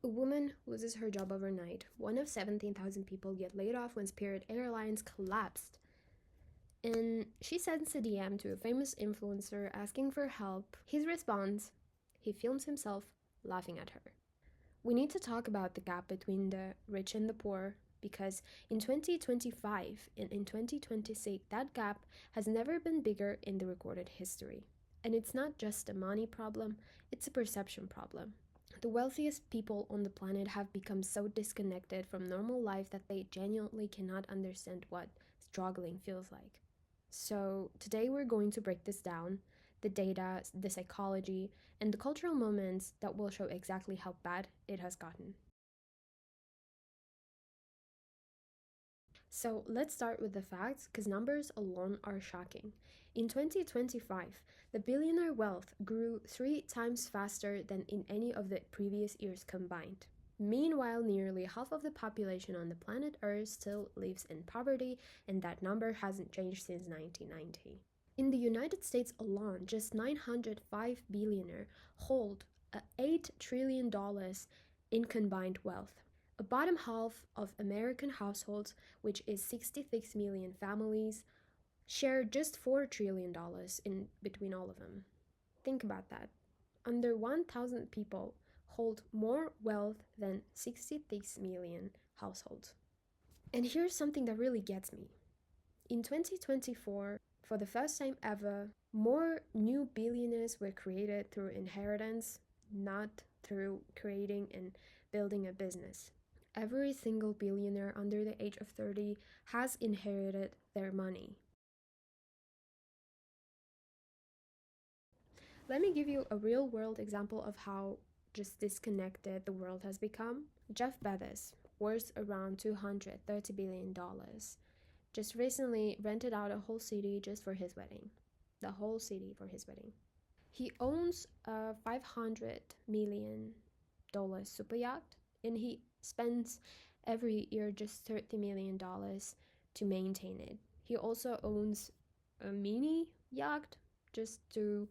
A woman loses her job overnight. One of 17,000 people get laid off when Spirit Airlines collapsed. And she sends a DM to a famous influencer asking for help. His response, he films himself laughing at her. We need to talk about the gap between the rich and the poor because in 2025 and in 2026, that gap has never been bigger in the recorded history. And it's not just a money problem, it's a perception problem. The wealthiest people on the planet have become so disconnected from normal life that they genuinely cannot understand what struggling feels like. So, today we're going to break this down, the data, the psychology, and the cultural moments that will show exactly how bad it has gotten. So, let's start with the facts because numbers alone are shocking. In 2025, the billionaire wealth grew 3 times faster than in any of the previous years combined. Meanwhile, nearly half of the population on the planet Earth still lives in poverty, and that number hasn't changed since 1990. In the United States alone, just 905 billionaires hold $8 trillion in combined wealth. A bottom half of American households, which is 66 million families, share just $4 trillion in between all of them. Think about that. Under 1,000 people hold more wealth than 66 million households. And here's something that really gets me. In 2024, for the first time ever, more new billionaires were created through inheritance, not through creating and building a business. Every single billionaire under the age of 30 has inherited their money. Let me give you a real world example of how just disconnected the world has become. Jeff Bezos, worth around $230 billion, just recently rented out a whole city just for his wedding. The whole city for his wedding. He owns a $500 million super yacht, and he spends every year just $30 million to maintain it. He also owns a mini yacht just to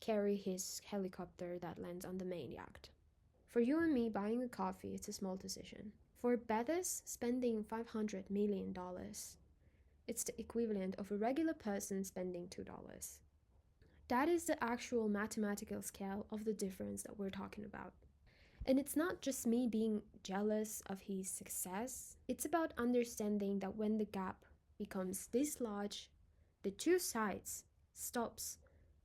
carry his helicopter that lands on the main yacht. For you and me, buying a coffee is a small decision. For Bezos, spending $500 million, it's the equivalent of a regular person spending $2. That is the actual mathematical scale of the difference that we're talking about. And it's not just me being jealous of his success, it's about understanding that when the gap becomes this large, the two sides stops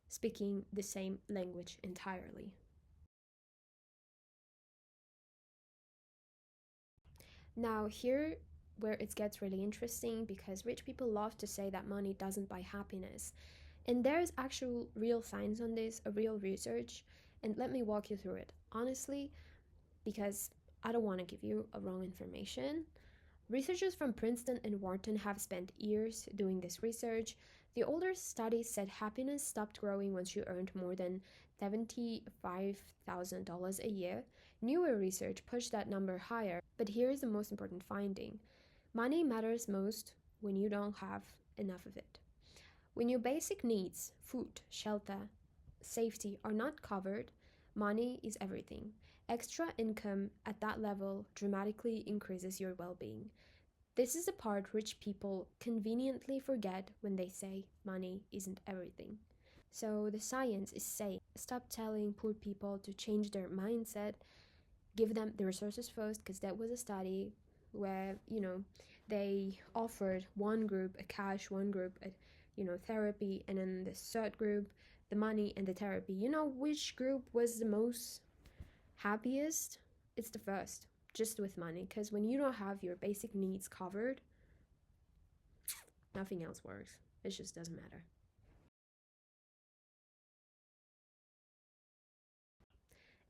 speaking the same language entirely. Now, here where it gets really interesting because rich people love to say that money doesn't buy happiness. And there's actual real science on this, a real research, and let me walk you through it. Honestly, because I don't want to give you a wrong information. Researchers from Princeton and Wharton have spent years doing this research. The older studies said happiness stopped growing once you earned more than $75,000 a year. Newer research pushed that number higher, but here is the most important finding. Money matters most when you don't have enough of it. When your basic needs, food, shelter, safety, are not covered, money is everything. Extra income at that level dramatically increases your well-being. This is the part rich people conveniently forget when they say money isn't everything. So the science is saying stop telling poor people to change their mindset, give them the resources first, because that was a study where, they offered one group a cash, one group a, therapy, and then the third group the money and the therapy. You know which group was the most happiest? It's the first, just with money, because when you don't have your basic needs covered, nothing else works. It just doesn't matter.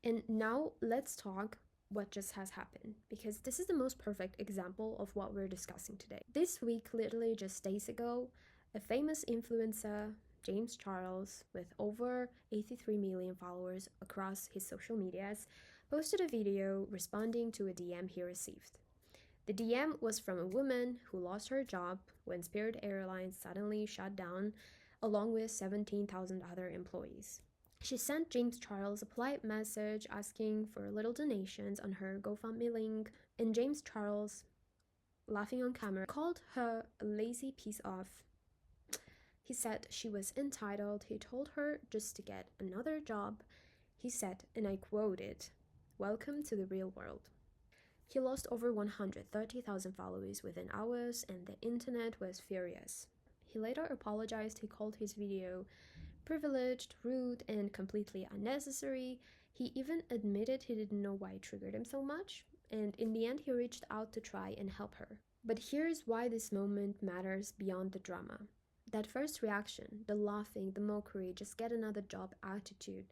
And now let's talk what just has happened, because this is the most perfect example of what we're discussing today. This week, literally just days ago, a famous influencer, James Charles, with over 83 million followers across his social medias, posted a video responding to a DM he received. The DM was from a woman who lost her job when Spirit Airlines suddenly shut down, along with 17,000 other employees. She sent James Charles a polite message asking for little donations on her GoFundMe link, and James Charles, laughing on camera, called her a lazy piece of. He said she was entitled. He told her just to get another job. He said, and I quoted, "Welcome to the real world." He lost over 130,000 followers within hours, and the internet was furious. He later apologized. He called his video privileged, rude, and completely unnecessary. He even admitted he didn't know why it triggered him so much, and in the end, he reached out to try and help her. But here's why this moment matters beyond the drama. That first reaction, the laughing, the mockery, just get another job attitude,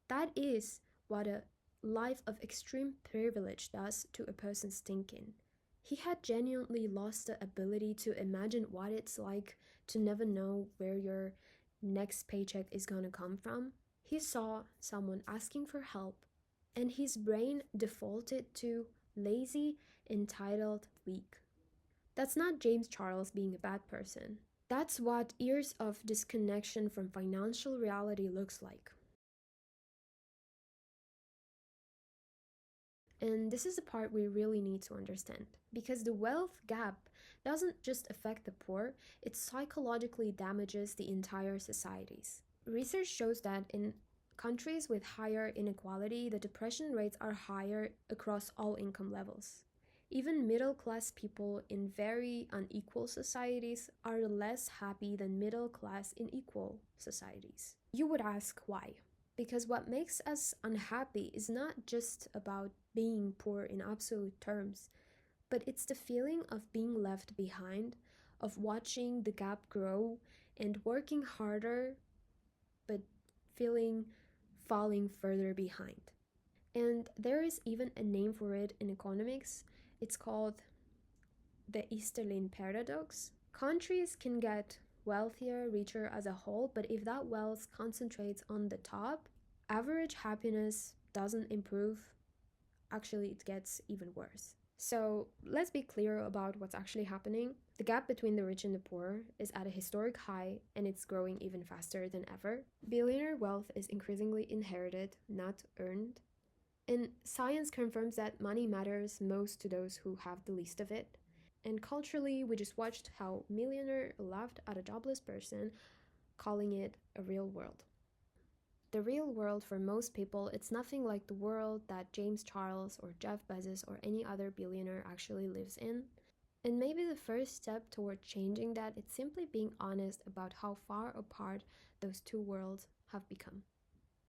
that is what a life of extreme privilege does to a person's thinking. He had genuinely lost the ability to imagine what it's like to never know where your next paycheck is going to come from. He saw someone asking for help, and his brain defaulted to lazy, entitled, weak. That's not James Charles being a bad person. That's what years of disconnection from financial reality looks like. And this is the part we really need to understand because the wealth gap doesn't just affect the poor, it psychologically damages the entire societies. Research shows that in countries with higher inequality, the depression rates are higher across all income levels. Even middle class people in very unequal societies are less happy than middle class in equal societies. You would ask why? Because what makes us unhappy is not just about being poor in absolute terms, but it's the feeling of being left behind, of watching the gap grow and working harder, but feeling falling further behind. And there is even a name for it in economics. It's called the Easterlin paradox. Countries can get wealthier, richer as a whole, but if that wealth concentrates on the top, average happiness doesn't improve. Actually, it gets even worse. So let's be clear about what's actually happening. The gap between the rich and the poor is at a historic high, and it's growing even faster than ever. Billionaire wealth is increasingly inherited, not earned. And science confirms that money matters most to those who have the least of it. And culturally, we just watched how millionaire laughed at a jobless person, calling it a real world. The real world for most people, it's nothing like the world that James Charles or Jeff Bezos or any other billionaire actually lives in. And maybe the first step toward changing that is simply being honest about how far apart those two worlds have become.